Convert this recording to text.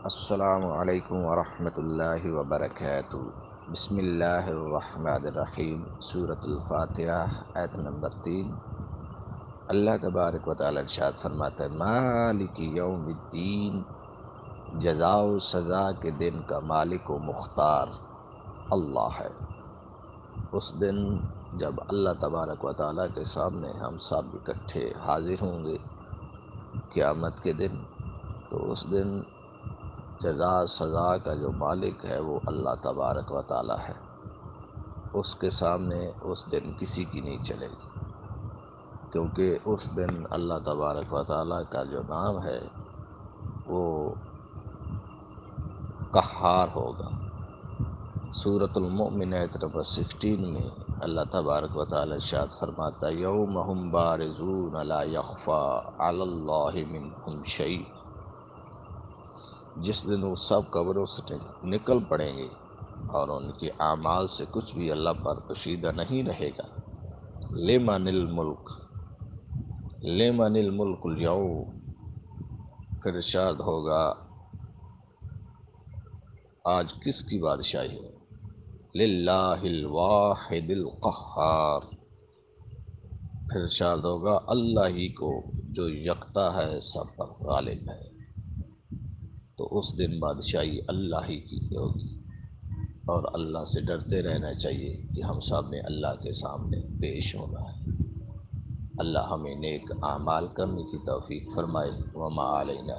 السلام علیکم ورحمۃ اللہ وبرکاتہ۔ بسم اللہ الرحمن الرحیم۔ سورۃ الفاتحہ آیت نمبر 3۔ اللہ تبارک و تعالی ارشاد فرماتا ہے مالک یوم الدین، جزا و سزا کے دن کا مالک و مختار اللہ ہے۔ اس دن جب اللہ تبارک و تعالی کے سامنے ہم سب اکٹھے حاضر ہوں گے قیامت کے دن، تو اس دن جزا سزا کا جو مالک ہے وہ اللہ تبارک و تعالی ہے۔ اس کے سامنے اس دن کسی کی نہیں چلے گی، کیونکہ اس دن اللہ تبارک و تعالی کا جو نام ہے وہ قہار ہوگا۔ سورۃ المؤمن آیت نمبر 16 میں اللہ تبارک و تعالی ارشاد فرماتا ہے یوم ہم بارزون لا یخفی علی اللہ منہم شیء، جس دن وہ سب قبروں سے نکل پڑیں گے اور ان کے اعمال سے کچھ بھی اللہ پر پوشیدہ نہیں رہے گا۔ لمن الملک، لمن الملک اليوم، پھر ارشاد ہوگا آج کس کی بادشاہی ہے؟ للہ الواحد القہار، پھر ارشاد ہوگا اللہ ہی کو جو یکتا ہے، سب پر غالب ہے۔ تو اس دن بادشاہی اللہ ہی کی ہوگی، اور اللہ سے ڈرتے رہنا چاہیے کہ ہم سب نے اللہ کے سامنے پیش ہونا ہے۔ اللہ ہمیں نیک اعمال کرنے کی توفیق فرمائے۔ وما علینا